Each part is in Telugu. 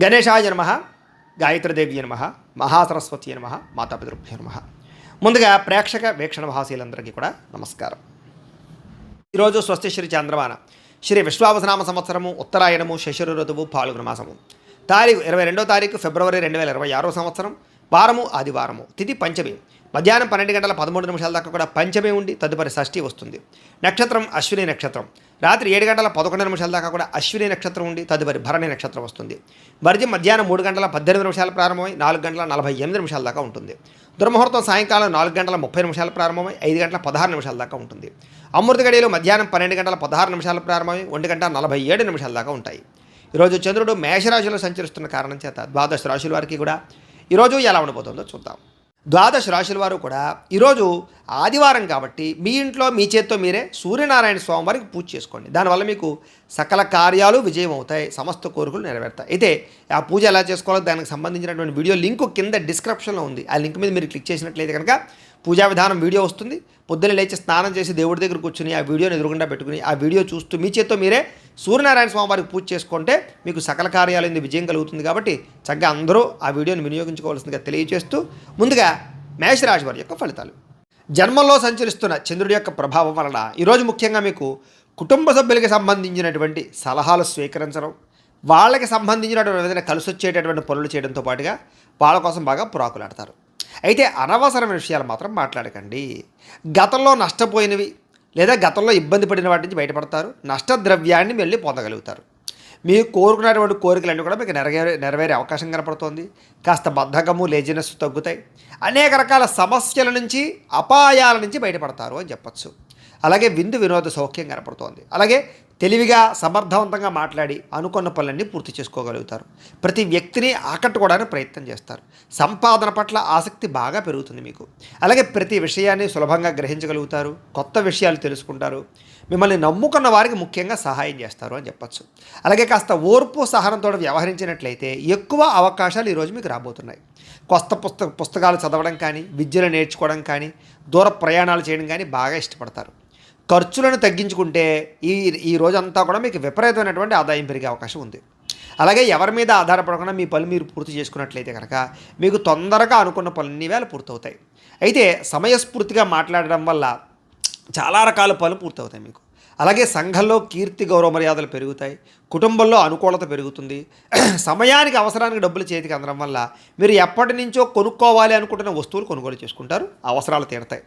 గణేశాయ నమః, గాయత్రీదేవి నమః, మహాసరస్వతి నమః, మాతాపితృభ్యో నమః. ముందుగా ప్రేక్షక వీక్షణ భాషలందరికీ కూడా నమస్కారం. ఈరోజు స్వస్తి శ్రీ చంద్రమాన శ్రీ విశ్వావసనామ సంవత్సరము ఉత్తరాయణము శశిర ఋతువు పాల్గొన మాసము తారీఖు 22 ఫిబ్రవరి 2026 సంవత్సరం. వారము ఆదివారము, తిథి పంచమి. మధ్యాహ్నం 12 గంటల 13 నిమిషాల దాకా కూడా పంచమి ఉండి తదుపరి షష్ఠి వస్తుంది. నక్షత్రం అశ్విని నక్షత్రం. రాత్రి 7 గంటల 11 నిమిషాల దాకా కూడా అశ్విని నక్షత్రం ఉండి తదుపరి భరణి నక్షత్రం వస్తుంది. వర్జం మధ్యాహ్నం 3 గంటల 18 నిమిషాలు ప్రారంభమై 4 గంటల 48 నిమిషాల దాకా ఉంటుంది. దుర్ముహూర్తం సాయంకాలం 4 గంటల 30 నిమిషాలు ప్రారంభమై 5 గంటల 16 నిమిషాల దాకా ఉంటుంది. అమృత గడియలు మధ్యాహ్నం 12 గంటల 16 నిమిషాలు ప్రారంభమై 1 గంట 47 నిమిషాల దాకా ఉంటాయి. ఈరోజు చంద్రుడు మేషరాశిలో సంచరిస్తున్న కారణం చేత ద్వాదశ రాశుల వారికి కూడా ఈరోజు ఎలా ఉండబోతుందో చూద్దాం. ద్వాదశ రాశుల వారు కూడా ఈరోజు ఆదివారం కాబట్టి మీ ఇంట్లో మీ చేత్తో మీరే సూర్యనారాయణ స్వామి వారికి పూజ చేసుకోండి. దానివల్ల మీకు సకల కార్యాలు విజయం అవుతాయి, సమస్త కోరికలు నెరవేరుతాయి. అయితే ఆ పూజ ఎలా చేసుకోవాలో దానికి సంబంధించినటువంటి వీడియో లింక్ కింద డిస్క్రిప్షన్లో ఉంది. ఆ లింక్ మీద మీరు క్లిక్ చేసినట్లయితే కనుక పూజా విధానం వీడియో వస్తుంది. పొద్దున్న లేచి స్నానం చేసి దేవుడి దగ్గర కూర్చుని ఆ వీడియోని ఎదురుగుండా పెట్టుకుని ఆ వీడియో చూస్తూ మీ చేత్తో మీరే సూర్యనారాయణ స్వామి వారికి పూజ చేసుకుంటే మీకు సకల కార్యాలైంది విజయం కలుగుతుంది. కాబట్టి చక్కగా అందరూ ఆ వీడియోని వినియోగించుకోవాల్సిందిగా తెలియజేస్తూ ముందుగా మేషరాశి వారి యొక్క ఫలితాలు. జన్మంలో సంచరిస్తున్న చంద్రుడి యొక్క ప్రభావం వలన ఈరోజు ముఖ్యంగా మీకు కుటుంబ సభ్యులకి సంబంధించినటువంటి సలహాలు స్వీకరించడం, వాళ్ళకి సంబంధించినటువంటి ఏదైనా కలిసి వచ్చేటటువంటి పనులు చేయడంతో పాటుగా వాళ్ళ కోసం బాగా పురాకులాడతారు. అయితే అనవసరమైన విషయాలు మాత్రం మాట్లాడకండి. గతంలో నష్టపోయినవి లేదా గతంలో ఇబ్బంది పడిన వాటి నుంచి బయటపడతారు. నష్టద్రవ్యాన్ని మళ్ళీ పొందగలుగుతారు. మీరు కోరుకున్నటువంటి కోరికలన్నీ కూడా మీకు నెరవేరే అవకాశం కనపడుతోంది. కాస్త బద్ధకము, లేజినెస్ తగ్గుతాయి. అనేక రకాల సమస్యల నుంచి, అపాయాల నుంచి బయటపడతారు అని చెప్పచ్చు. అలాగే విందు వినోద సౌఖ్యం కనపడుతోంది. అలాగే తెలివిగా సమర్థవంతంగా మాట్లాడి అనుకున్న పనులన్నీ పూర్తి చేసుకోగలుగుతారు. ప్రతి వ్యక్తిని ఆకట్టుకోవడానికి ప్రయత్నం చేస్తారు. సంపాదన పట్ల ఆసక్తి బాగా పెరుగుతుంది మీకు. అలాగే ప్రతి విషయాన్ని సులభంగా గ్రహించగలుగుతారు. కొత్త విషయాలు తెలుసుకుంటారు. మిమ్మల్ని నమ్ముకున్న వారికి ముఖ్యంగా సహాయం చేస్తారు అని చెప్పచ్చు. అలాగే కాస్త ఓర్పు సహనంతో వ్యవహరించినట్లయితే ఎక్కువ అవకాశాలు ఈరోజు మీకు రాబోతున్నాయి. కొత్త పుస్తకాలు చదవడం కానీ, విద్యను నేర్చుకోవడం కానీ, దూర ప్రయాణాలు చేయడం కానీ బాగా ఇష్టపడతారు. ఖర్చులను తగ్గించుకుంటే ఈ రోజంతా కూడా మీకు విపరీతమైనటువంటి ఆదాయం పెరిగే అవకాశం ఉంది. అలాగే ఎవరి మీద ఆధారపడకుండా మీ పనులు మీరు పూర్తి చేసుకున్నట్లయితే కనుక మీకు తొందరగా అనుకున్న పనులన్నీ వేళ పూర్తవుతాయి. అయితే సమయస్ఫూర్తిగా మాట్లాడడం వల్ల చాలా రకాల పనులు పూర్తవుతాయి మీకు. అలాగే సంఘంలో కీర్తి గౌరవ మర్యాదలు పెరుగుతాయి. కుటుంబంలో అనుకూలత పెరుగుతుంది. సమయానికి అవసరానికి డబ్బులు చేతికి అందడం వల్ల మీరు ఎప్పటి నుంచో కొనుక్కోవాలి అనుకుంటున్న వస్తువులు కొనుగోలు చేసుకుంటారు. అవసరాలు తీరుతాయి.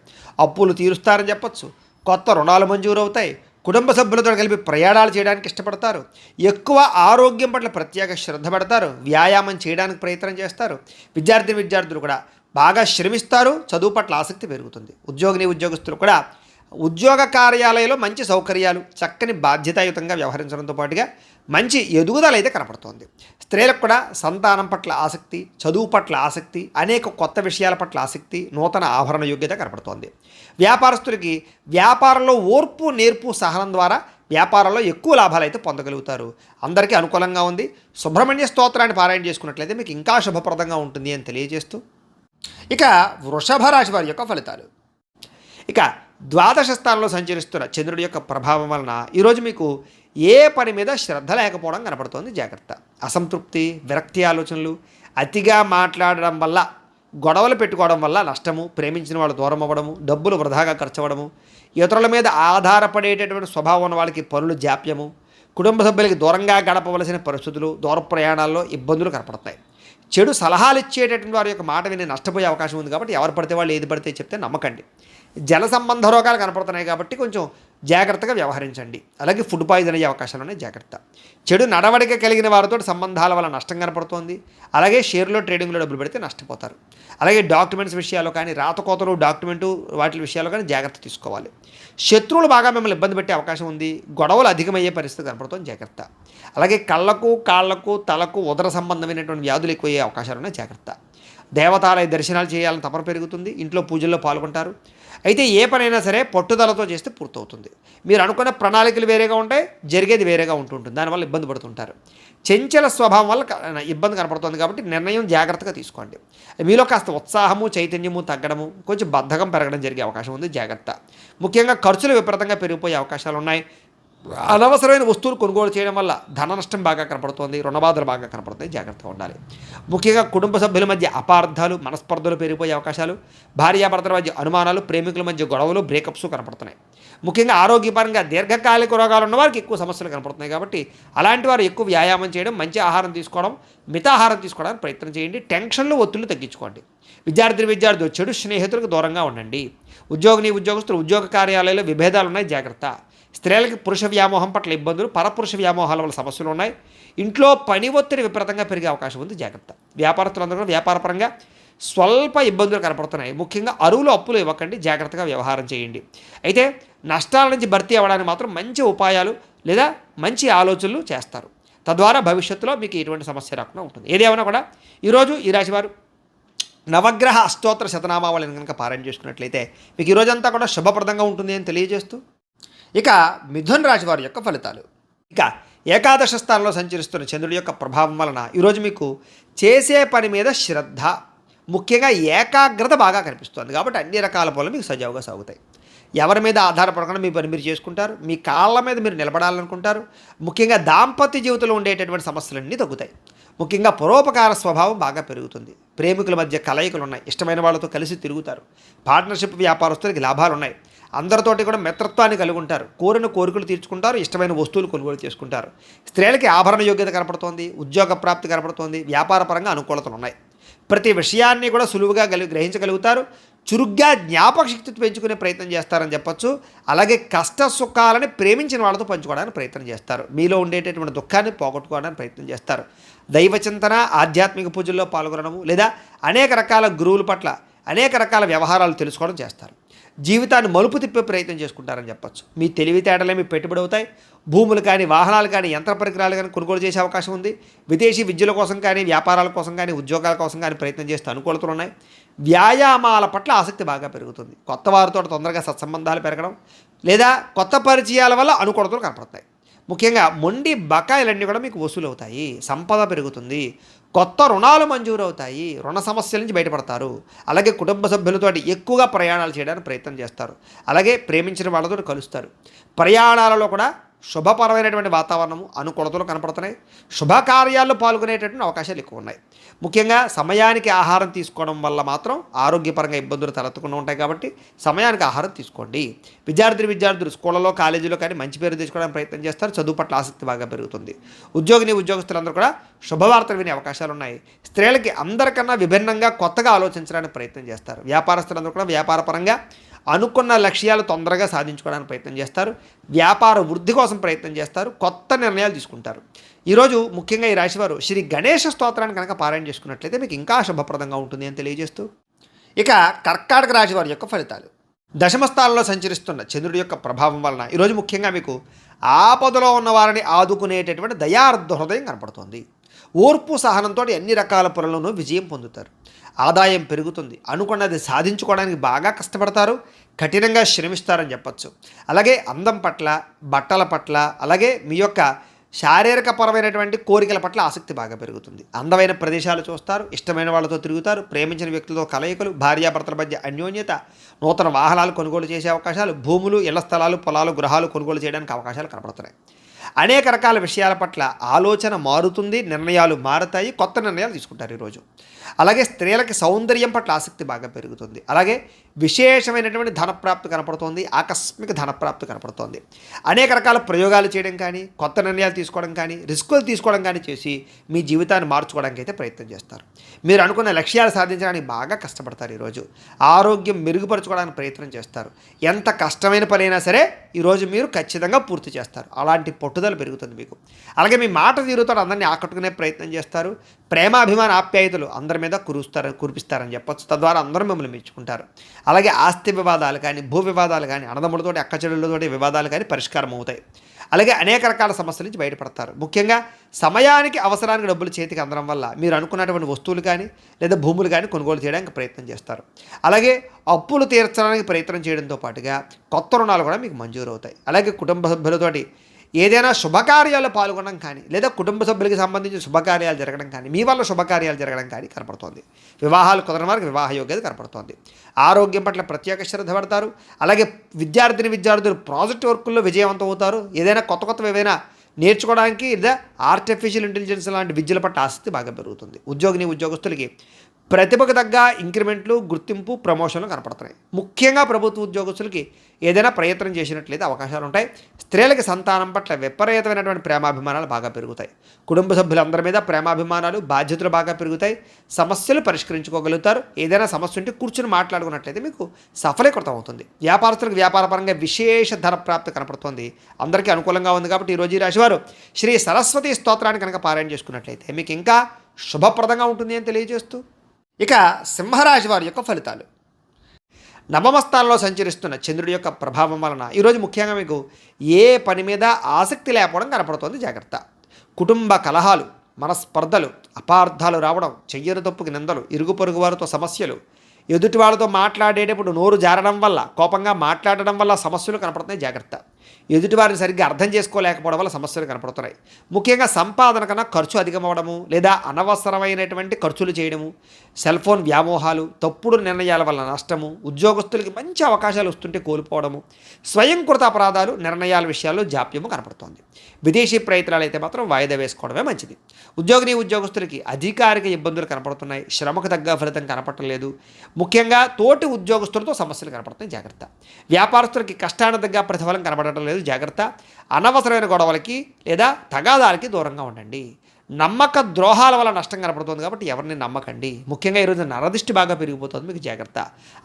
అప్పులు తీరుస్తారని చెప్పచ్చు. కొత్త రుణాలు మంజూరు అవుతాయి. కుటుంబ సభ్యులతో కలిపి ప్రయాణాలు చేయడానికి ఇష్టపడతారు. ఎక్కువ ఆరోగ్యం పట్ల ప్రత్యేక శ్రద్ధ పెడతారు. వ్యాయామం చేయడానికి ప్రయత్నం చేస్తారు. విద్యార్థులు కూడా బాగా శ్రమిస్తారు. చదువు పట్ల ఆసక్తి పెరుగుతుంది. ఉద్యోగస్తులు కూడా ఉద్యోగ కార్యాలయంలో మంచి సౌకర్యాలు, చక్కని బాధ్యతాయుతంగా వ్యవహరించడంతో పాటుగా మంచి ఎదుగుదల అయితే కనపడుతోంది. స్త్రీలకు కూడా సంతానం పట్ల ఆసక్తి, చదువు పట్ల ఆసక్తి, అనేక కొత్త విషయాల పట్ల ఆసక్తి, నూతన ఆభరణ యోగ్యత కనపడుతోంది. వ్యాపారస్తులకి వ్యాపారంలో ఓర్పు, నేర్పు, సహనం ద్వారా వ్యాపారంలో ఎక్కువ లాభాలు అయితే పొందగలుగుతారు. అందరికీ అనుకూలంగా ఉంది. సుబ్రహ్మణ్య స్తోత్రాన్ని పారాయణ చేసుకున్నట్లయితే మీకు ఇంకా శుభప్రదంగా ఉంటుంది అని తెలియజేస్తూ ఇక వృషభ రాశి వారి యొక్క ఫలితాలు. ఇక ద్వాదశ స్థానంలో సంచరిస్తున్న చంద్రుడి యొక్క ప్రభావం వలన ఈరోజు మీకు ఏ పని మీద శ్రద్ధ లేకపోవడం కనపడుతోంది. జాగ్రత్త. అసంతృప్తి, విరక్తి ఆలోచనలు, అతిగా మాట్లాడడం వల్ల, గొడవలు పెట్టుకోవడం వల్ల నష్టము, ప్రేమించిన వాళ్ళు దూరం అవ్వడము, డబ్బులు వృధాగా ఖర్చు అవ్వడము, ఇతరుల మీద ఆధారపడేటటువంటి స్వభావం ఉన్న వాళ్ళకి పనులు జాప్యము, కుటుంబ సభ్యులకి దూరంగా గడపవలసిన పరిస్థితులు, దూర ప్రయాణాల్లో ఇబ్బందులు కనపడతాయి. చెడు సలహాలు ఇచ్చేటటువంటి వారి యొక్క మాట విని నష్టపోయే అవకాశం ఉంది. కాబట్టి ఎవరు పడితే వాళ్ళు ఏది పడితే చెప్తే నమ్మకండి. జల సంబంధ రోగాలు కనపడుతున్నాయి కాబట్టి కొంచెం జాగ్రత్తగా వ్యవహరించండి. అలాగే ఫుడ్ పాయిజన్ అయ్యే అవకాశాలు ఉన్నాయి. జాగ్రత్త. చెడు నడవడిక కలిగిన వారితో సంబంధాల వల్ల నష్టం కనపడుతోంది. అలాగే షేర్లో ట్రేడింగ్లో డబ్బులు పెడితే నష్టపోతారు. అలాగే డాక్యుమెంట్స్ విషయాల్లో కానీ, రాతకోతలు, డాక్యుమెంటు వాటి విషయాల్లో కానీ జాగ్రత్త తీసుకోవాలి. శత్రువులు బాగా మిమ్మల్ని ఇబ్బంది పెట్టే అవకాశం ఉంది. గొడవలు అధికమయ్యే పరిస్థితి కనపడుతుంది. జాగ్రత్త. అలాగే కళ్ళకు, కాళ్లకు, తలకు, ఉదర సంబంధమైనటువంటి వ్యాధులు ఎక్కువయ్యే అవకాశాలు ఉన్నాయి. జాగ్రత్త. దేవతాలయ దర్శనాలు చేయాలని తపన పెరుగుతుంది. ఇంట్లో పూజల్లో పాల్గొంటారు. అయితే ఏ పనైనా సరే పట్టుదలతో చేస్తే పూర్తవుతుంది. మీరు అనుకున్న ప్రణాళికలు వేరేగా ఉంటాయి, జరిగేది వేరేగా ఉంటుంటుంది. దానివల్ల ఇబ్బంది పడుతుంటారు. చంచల స్వభావం వల్ల ఇబ్బంది కనపడుతుంది. కాబట్టి నిర్ణయం జాగ్రత్తగా తీసుకోండి. మీలో కాస్త ఉత్సాహము, చైతన్యము తగ్గడము, కొంచెం బద్ధకం పెరగడం జరిగే అవకాశం ఉంది. జాగ్రత్త. ముఖ్యంగా ఖర్చులు విపరీతంగా పెరిగిపోయే అవకాశాలు ఉన్నాయి. అనవసరమైన వస్తువులు కొనుగోలు చేయడం వల్ల ధన నష్టం బాగా కనపడుతోంది, రుణబాధలు బాగా కనపడుతాయి, జాగ్రత్తగా ఉండాలి. ముఖ్యంగా కుటుంబ సభ్యుల మధ్య అపార్థాలు, మనస్పర్ధలు పెరిగిపోయే అవకాశాలు, భార్యాభర్తల మధ్య అనుమానాలు, ప్రేమికుల మధ్య గొడవలు, బ్రేకప్స్ కనపడుతున్నాయి. ముఖ్యంగా ఆరోగ్యపరంగా దీర్ఘకాలిక రోగాలు ఉన్న వారికి ఎక్కువ సమస్యలు కనపడుతున్నాయి. కాబట్టి అలాంటి వారు ఎక్కువ వ్యాయామం చేయడం, మంచి ఆహారం తీసుకోవడం, మితాహారం తీసుకోవడానికి ప్రయత్నం చేయండి. టెన్షన్లు, ఒత్తిళ్లు తగ్గించుకోండి. విద్యార్థులు చెడు స్నేహితులకు దూరంగా ఉండండి. ఉద్యోగస్తులు ఉద్యోగ కార్యాలయాల్లో విభేదాలు ఉన్నాయి, జాగ్రత్త. స్త్రీలకి పురుష వ్యామోహం పట్ల ఇబ్బందులు, పరపురుష వ్యామోహాల వల్ల సమస్యలు ఉన్నాయి. ఇంట్లో పని ఒత్తిడి విపరీతంగా పెరిగే అవకాశం ఉంది, జాగ్రత్త. వ్యాపారస్తులందరూ కూడా వ్యాపారపరంగా స్వల్ప ఇబ్బందులు కనపడుతున్నాయి. ముఖ్యంగా అప్పులు ఇవ్వకండి, జాగ్రత్తగా వ్యవహారం చేయండి. అయితే నష్టాల నుంచి భర్తీ అవ్వడానికి మాత్రం మంచి ఉపాయాలు లేదా మంచి ఆలోచనలు చేస్తారు. తద్వారా భవిష్యత్తులో మీకు ఎటువంటి సమస్య రాకుండా ఉంటుంది. ఏదేమైనా కూడా ఈరోజు ఈ రాశివారు నవగ్రహ అష్టోత్తర శతనామావళిని కనుక పారాయణ చేసుకున్నట్లయితే మీకు ఈరోజంతా కూడా శుభప్రదంగా ఉంటుంది అని తెలియజేస్తూ, ఇక మిథున రాశి వారి యొక్క ఫలితాలు. ఇక ఏకాదశ స్థానంలో సంచరిస్తున్న చంద్రుడి యొక్క ప్రభావం వలన ఈరోజు మీకు చేసే పని మీద శ్రద్ధ, ముఖ్యంగా ఏకాగ్రత బాగా కనిపిస్తుంది. కాబట్టి అన్ని రకాల పనులు మీకు సజావుగా సాగుతాయి. ఎవరి మీద ఆధారపడకుండా మీ పని మీరు చేసుకుంటారు. మీ కాళ్ళ మీద మీరు నిలబడాలనుకుంటారు. ముఖ్యంగా దాంపత్య జీవితంలో ఉండేటటువంటి సమస్యలన్నీ తగ్గుతాయి. ముఖ్యంగా పరోపకార స్వభావం బాగా పెరుగుతుంది. ప్రేమికుల మధ్య కలయికలు ఉన్నాయి. ఇష్టమైన వాళ్ళతో కలిసి తిరుగుతారు. పార్ట్నర్షిప్ వ్యాపారస్తులకి లాభాలు ఉన్నాయి. అందరితోటి కూడా మిత్రత్వాన్ని కలిగి ఉంటారు. కోరిన కోరికలు తీర్చుకుంటారు. ఇష్టమైన వస్తువులు కొనుగోలు చేసుకుంటారు. స్త్రీలకి ఆభరణ యోగ్యత కనపడుతోంది. ఉద్యోగ ప్రాప్తి కనపడుతోంది. వ్యాపార పరంగా అనుకూలతలు ఉన్నాయి. ప్రతి విషయాన్ని కూడా సులువుగా గ్రహించగలుగుతారు. చురుగ్గా జ్ఞాపక శక్తి పెంచుకునే ప్రయత్నం చేస్తారని చెప్పొచ్చు. అలాగే కష్ట సుఖాలని ప్రేమించిన వాళ్ళతో పంచుకోవడానికి ప్రయత్నం చేస్తారు. మీలో ఉండేటటువంటి దుఃఖాన్ని పోగొట్టుకోవడానికి ప్రయత్నం చేస్తారు. దైవచింతన, ఆధ్యాత్మిక పూజల్లో పాల్గొనడము లేదా అనేక రకాల గురువుల పట్ల అనేక రకాల వ్యవహారాలు తెలుసుకోవడం చేస్తారు. జీవితాన్ని మలుపు తిప్పే ప్రయత్నం చేసుకుంటారని చెప్పొచ్చు. మీ తెలివితేటలే మీ పెట్టుబడి అవుతాయి. భూములు కానీ, వాహనాలు కానీ, యంత్ర పరికరాలు కానీ కొనుగోలు చేసే అవకాశం ఉంది. విదేశీ విద్యల కోసం కానీ, వ్యాపారాల కోసం కానీ, ఉద్యోగాల కోసం కానీ ప్రయత్నం చేస్తే అనుకూలతలు ఉన్నాయి. వ్యాయామాల పట్ల ఆసక్తి బాగా పెరుగుతుంది. కొత్త వారితో తొందరగా సత్సంబంధాలు పెరగడం లేదా కొత్త పరిచయాల వల్ల అనుకూలతలు కనపడతాయి. ముఖ్యంగా మొండి బకాయిలన్నీ కూడా మీకు వసూలు అవుతాయి. సంపద పెరుగుతుంది. కొత్త రుణాలు మంజూరు అవుతాయి. రుణ సమస్యల నుంచి బయటపడతారు. అలాగే కుటుంబ సభ్యులతో ఎక్కువగా ప్రయాణాలు చేయడానికి ప్రయత్నం చేస్తారు. అలాగే ప్రేమించిన వాళ్ళతో కలుస్తారు. ప్రయాణాలలో కూడా శుభపరమైనటువంటి వాతావరణము, అనుకూలతలు కనపడుతున్నాయి. శుభకార్యాల్లో పాల్గొనేటటువంటి అవకాశాలు ఎక్కువ ఉన్నాయి. ముఖ్యంగా సమయానికి ఆహారం తీసుకోవడం వల్ల మాత్రం ఆరోగ్యపరంగా ఇబ్బందులు తలెత్తకుండా ఉంటాయి. కాబట్టి సమయానికి ఆహారం తీసుకోండి. విద్యార్థులు స్కూళ్ళలో, కాలేజీలో కానీ మంచి పేరు తెచ్చుకోవడానికి ప్రయత్నం చేస్తారు. చదువు పట్ల ఆసక్తి బాగా పెరుగుతుంది. ఉద్యోగస్తులందరూ కూడా శుభవార్తలు వినే అవకాశాలు ఉన్నాయి. స్త్రీలకి అందరికన్నా విభిన్నంగా కొత్తగా ఆలోచించడానికి ప్రయత్నం చేస్తారు. వ్యాపారస్తులందరూ కూడా వ్యాపారపరంగా అనుకున్న లక్ష్యాలు తొందరగా సాధించుకోవడానికి ప్రయత్నం చేస్తారు. వ్యాపార వృద్ధి కోసం ప్రయత్నం చేస్తారు. కొత్త నిర్ణయాలు తీసుకుంటారు. ఈరోజు ముఖ్యంగా ఈ రాశివారు శ్రీ గణేష స్తోత్రాన్ని కనుక పారాయణ చేసుకున్నట్లయితే మీకు ఇంకా శుభప్రదంగా ఉంటుంది అని తెలియజేస్తూ, ఇక కర్కాటక రాశి వారి యొక్క ఫలితాలు. దశమ స్థానంలో సంచరిస్తున్న చంద్రుడి యొక్క ప్రభావం వలన ఈరోజు ముఖ్యంగా మీకు ఆపదలో ఉన్న వారిని ఆదుకునేటటువంటి దయార్ధ హృదయం కనపడుతుంది. ఓర్పు సహనంతో అన్ని రకాల పనులను విజయం పొందుతారు. ఆదాయం పెరుగుతుంది. అనుకున్నది సాధించుకోవడానికి బాగా కష్టపడతారు. కఠినంగా శ్రమిస్తారని చెప్పచ్చు. అలాగే అందం పట్ల, బట్టల పట్ల, అలాగే మీ యొక్క శారీరకపరమైనటువంటి కోరికల పట్ల ఆసక్తి బాగా పెరుగుతుంది. అందమైన ప్రదేశాలు చూస్తారు. ఇష్టమైన వాళ్ళతో తిరుగుతారు. ప్రేమించిన వ్యక్తులతో కలయికలు, భార్యాభర్తల మధ్య అన్యోన్యత, నూతన వాహనాలు కొనుగోలు చేసే అవకాశాలు, భూములు, ఇళ్ల స్థలాలు, పొలాలు, గృహాలు కొనుగోలు చేయడానికి అవకాశాలు కనపడుతున్నాయి. అనేక రకాల విషయాల పట్ల ఆలోచన మారుతుంది. నిర్ణయాలు మారుతాయి. కొత్త నిర్ణయాలు తీసుకుంటారు ఈరోజు. అలాగే స్త్రీలకి సౌందర్యం పట్ల ఆసక్తి బాగా పెరుగుతుంది. అలాగే విశేషమైనటువంటి ధనప్రాప్తి కనపడుతోంది. ఆకస్మిక ధనప్రాప్తి కనపడుతోంది. అనేక రకాల ప్రయోగాలు చేయడం కానీ, కొత్త నిర్ణయాలు తీసుకోవడం కానీ, రిస్కులు తీసుకోవడం కానీ చేసి మీ జీవితాన్ని మార్చుకోవడానికి అయితే ప్రయత్నం చేస్తారు. మీరు అనుకున్న లక్ష్యాలు సాధించడానికి బాగా కష్టపడతారు. ఈరోజు ఆరోగ్యం మెరుగుపరచుకోవడానికి ప్రయత్నం చేస్తారు. ఎంత కష్టమైన పనైనా సరే ఈరోజు మీరు ఖచ్చితంగా పూర్తి చేస్తారు. అలాంటి పట్టుదల పెరుగుతుంది మీకు. అలాగే మీ మాట తీరుతో అందరినీ ఆకట్టుకునే ప్రయత్నం చేస్తారు. ప్రేమాభిమాన ఆప్యాయతలు అందరి మీద కురిపిస్తారని చెప్పొచ్చు. తద్వారా అందరూ మిమ్మల్ని మెచ్చుకుంటారు. అలాగే ఆస్తి వివాదాలు కానీ, భూ వివాదాలు కానీ, అన్నదమ్ములతోటి, అక్కచెల్లెళ్ళతోటి వివాదాలు కానీ పరిష్కారం అవుతాయి. అలాగే అనేక రకాల సమస్యల నుంచి బయటపడతారు. ముఖ్యంగా సమయానికి అవసరానికి డబ్బులు చేతికి అందడం వల్ల మీరు అనుకున్నటువంటి వస్తువులు కానీ లేదా భూములు కానీ కొనుగోలు చేయడానికి ప్రయత్నం చేస్తారు. అలాగే అప్పులు తీర్చడానికి ప్రయత్నం చేయడంతో పాటుగా కొత్త రుణాలు కూడా మీకు మంజూరు అవుతాయి. అలాగే కుటుంబ సభ్యులతోటి ఏదైనా శుభకార్యాల్లో పాల్గొనడం కానీ లేదా కుటుంబ సభ్యులకి సంబంధించిన శుభకార్యాలు జరగడం కానీ మీ వల్ల శుభకార్యాలు జరగడం కానీ కనపడుతోంది. వివాహాలు కుదరని వారికి వివాహ యోగ్యత కనపడుతోంది. ఆరోగ్యం పట్ల ప్రత్యేక శ్రద్ధ పడతారు. అలాగే విద్యార్థులు ప్రాజెక్ట్ వర్కుల్లో విజయవంతం అవుతారు. ఏదైనా కొత్తవి ఏవైనా నేర్చుకోవడానికి లేదా ఆర్టిఫిషియల్ ఇంటెలిజెన్స్ లాంటి విద్యల పట్ల ఆసక్తి బాగా పెరుగుతుంది. ఉద్యోగస్తులకి ప్రతిభకు తగ్గ ఇంక్రిమెంట్లు, గుర్తింపు, ప్రమోషన్లు కనపడుతున్నాయి. ముఖ్యంగా ప్రభుత్వ ఉద్యోగస్తులకి ఏదైనా ప్రయత్నం చేసినట్లయితే అవకాశాలు ఉంటాయి. స్త్రీలకి సంతానం పట్ల విపరీతమైనటువంటి ప్రేమాభిమానాలు బాగా పెరుగుతాయి. కుటుంబ సభ్యులందరి మీద ప్రేమాభిమానాలు, బాధ్యతలు బాగా పెరుగుతాయి. సమస్యలు పరిష్కరించుకోగలుగుతారు. ఏదైనా సమస్య ఉంటే కూర్చుని మాట్లాడుకున్నట్లయితే మీకు సఫలీకృతం అవుతుంది. వ్యాపారస్తులకు వ్యాపారపరంగా విశేష ధన ప్రాప్తి కనపడుతుంది. అందరికీ అనుకూలంగా ఉంది కాబట్టి ఈరోజు ఈ రాశివారు శ్రీ సరస్వతి స్తోత్రాన్ని కనుక పారాయణ చేసుకున్నట్లయితే మీకు ఇంకా శుభప్రదంగా ఉంటుంది అని తెలియజేస్తూ, ఇక సింహరాశి వారి యొక్క ఫలితాలు. నవమ స్థానంలో సంచరిస్తున్న చంద్రుడి యొక్క ప్రభావం వలన ఈరోజు ముఖ్యంగా మీకు ఏ పని మీద ఆసక్తి లేకపోవడం కనపడుతోంది. జాగ్రత్త. కుటుంబ కలహాలు, మనస్పర్ధలు, అపార్థాలు రావడం, చెయ్యని తప్పుకి నిందలు, ఇరుగు పొరుగు వారితో సమస్యలు, ఎదుటి వాళ్ళతో మాట్లాడేటప్పుడు నోరు జారడం వల్ల, కోపంగా మాట్లాడడం వల్ల సమస్యలు కనపడుతున్నాయి. జాగ్రత్త. ఎదుటివారిని సరిగ్గా అర్థం చేసుకోలేకపోవడం వల్ల సమస్యలు కనపడుతున్నాయి. ముఖ్యంగా సంపాదన కన్నా ఖర్చు అధికమవడము లేదా అనవసరమైనటువంటి ఖర్చులు చేయడము, సెల్ ఫోన్ వ్యామోహాలు, తప్పుడు నిర్ణయాల వల్ల నష్టము, ఉద్యోగస్తులకి మంచి అవకాశాలు వస్తుంటే కోల్పోవడము, స్వయంకృత అపరాధాలు, నిర్ణయాల విషయాల్లో జాప్యము కనపడుతోంది. విదేశీ ప్రయత్నాలు అయితే మాత్రం వాయిదా వేసుకోవడమే మంచిది. ఉద్యోగస్తులకి అధికారిక ఇబ్బందులు కనపడుతున్నాయి. శ్రమకు తగ్గ ఫలితం కనపడలేదు. ముఖ్యంగా తోటి ఉద్యోగస్తులతో సమస్యలు కనపడుతున్నాయి. జాగ్రత్త. వ్యాపారస్తులకి కష్టానికి తగ్గ ప్రతిఫలం కనపడటం లేదు. జాగ్రత్త. అనవసరమైన గొడవలకి లేదా తగాదాలకి దూరంగా ఉండండి. నమ్మక ద్రోహాల వల్ల నష్టం కనపడుతుంది కాబట్టి ఎవరిని నమ్మకండి. ముఖ్యంగా ఈరోజు నరదిష్టి బాగా పెరిగిపోతుంది. మీకు జాగ్రత్త.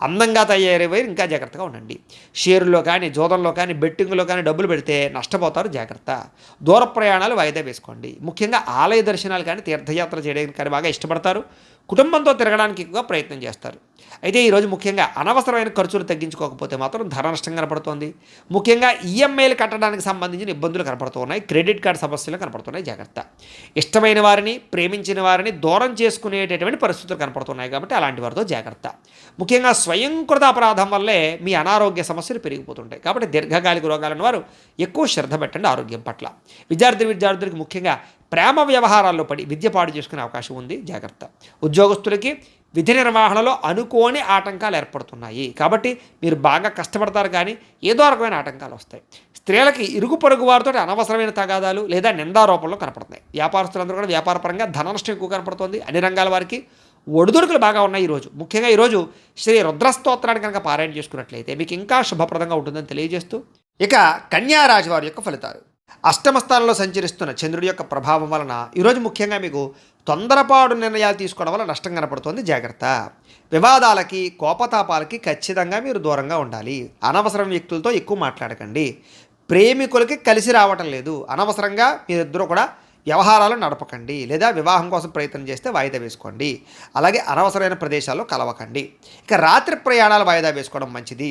అందంగా తయారయ్యే ఇంకా జాగ్రత్తగా ఉండండి. షేరుల్లో కానీ, జోదంలో కానీ, బెట్టింగ్లో కానీ డబ్బులు పెడితే నష్టపోతారు. జాగ్రత్త. దూర ప్రయాణాలు వాయిదా వేసుకోండి. ముఖ్యంగా ఆలయ దర్శనాలు కానీ, తీర్థయాత్ర చేయడానికి కానీ బాగా ఇష్టపడతారు. కుటుంబంతో తిరగడానికి ఎక్కువగా ప్రయత్నం చేస్తారు. అయితే ఈరోజు ముఖ్యంగా అనవసరమైన ఖర్చులు తగ్గించుకోకపోతే మాత్రం ధన నష్టం కనపడుతోంది. ముఖ్యంగా ఈఎంఐలు కట్టడానికి సంబంధించిన ఇబ్బందులు కనపడుతూ ఉన్నాయి. క్రెడిట్ కార్డు సమస్యలు కనపడుతున్నాయి. జాగ్రత్త. ఇష్టమైన వారిని, ప్రేమించిన వారిని దూరం చేసుకునేటటువంటి పరిస్థితులు కనపడుతున్నాయి కాబట్టి అలాంటి వారితో జాగ్రత్త. ముఖ్యంగా స్వయంకృత అపరాధం వల్లే మీ అనారోగ్య సమస్యలు పెరిగిపోతుంటాయి కాబట్టి దీర్ఘకాలిక రోగాలను వారు ఎక్కువ శ్రద్ధ పెట్టండి ఆరోగ్యం పట్ల. విద్యార్థులకు ముఖ్యంగా ప్రేమ వ్యవహారాల్లో పడి విద్య పాడు చేసుకునే అవకాశం ఉంది. జాగ్రత్త. ఉద్యోగస్తులకి విధి నిర్వహణలో అనుకోని ఆటంకాలు ఏర్పడుతున్నాయి కాబట్టి మీరు బాగా కష్టపడతారు కానీ ఏదో రకమైన ఆటంకాలు వస్తాయి. స్త్రీలకి ఇరుగు పొరుగు వారితో అనవసరమైన తగాదాలు లేదా నిందారోపణలు కనపడుతున్నాయి. వ్యాపారస్తులందరూ కూడా వ్యాపారపరంగా ధన నష్టం ఎక్కువ కనపడుతుంది. అన్ని రంగాల వారికి ఒడిదుడుకులు బాగా ఉన్నాయి ఈరోజు. ముఖ్యంగా ఈరోజు శ్రీ రుద్రస్తోత్రాన్ని కనుక పారాయణ చేసుకున్నట్లయితే మీకు ఇంకా శుభప్రదంగా ఉంటుందని తెలియజేస్తూ, ఇక కన్యా రాశి వారి యొక్క ఫలితాలు. అష్టమ స్థానంలో సంచరిస్తున్న చంద్రుడి యొక్క ప్రభావం వలన ఈరోజు ముఖ్యంగా మీకు తొందరపాటు నిర్ణయాలు తీసుకోవడం వల్ల నష్టం కనపడుతుంది. జాగ్రత్త. వివాదాలకి, కోపతాపాలకి ఖచ్చితంగా మీరు దూరంగా ఉండాలి. అనవసరం వ్యక్తులతో ఎక్కువ మాట్లాడకండి. ప్రేమికులకి కలిసి రావటం లేదు. అనవసరంగా మీరిద్దరూ కూడా వ్యవహారాలు నడపకండి లేదా వివాహం కోసం ప్రయత్నం చేస్తే వాయిదా వేసుకోండి. అలాగే అనవసరమైన ప్రదేశాల్లో కలవకండి. ఇక రాత్రి ప్రయాణాలు వాయిదా వేసుకోవడం మంచిది.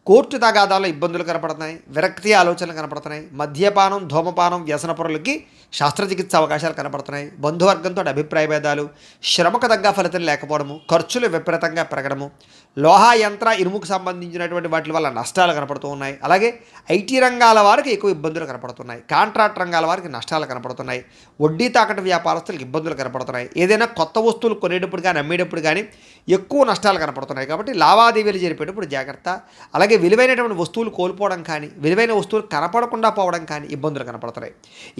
కోర్టు తగాదాల్లో ఇబ్బందులు కనపడుతున్నాయి. విరక్తి ఆలోచనలు కనపడుతున్నాయి. మద్యపానం, ధూమపానం, వ్యసనపరులకి శస్త్రచికిత్స అవకాశాలు కనపడుతున్నాయి. బంధువర్గంతో అభిప్రాయ భేదాలు, శ్రమకు తగ్గ ఫలితం లేకపోవడము, ఖర్చులు విపరీతంగా పెరగడము, లోహ యంత్ర ఇనుముకు సంబంధించినటువంటి వాటి వల్ల నష్టాలు కనపడుతూ ఉన్నాయి. అలాగే ఐటీ రంగాల వారికి ఎక్కువ ఇబ్బందులు కనపడుతున్నాయి. కాంట్రాక్ట్ రంగాల వారికి నష్టాలు కనపడుతున్నాయి. వడ్డీ తాకట్టు వ్యాపారస్తులకు ఇబ్బందులు కనపడుతున్నాయి. ఏదైనా కొత్త వస్తువులు కొనేటప్పుడు కానీ, అమ్మేటప్పుడు కానీ ఎక్కువ నష్టాలు కనపడుతున్నాయి కాబట్టి లావాదేవీలు జరిపేటప్పుడు జాగ్రత్త. అలాగే విలువైనటువంటి వస్తువులు కోల్పోవడం కానీ, విలువైన వస్తువులు కనపడకుండా పోవడం కానీ ఇబ్బందులు కనపడుతున్నాయి.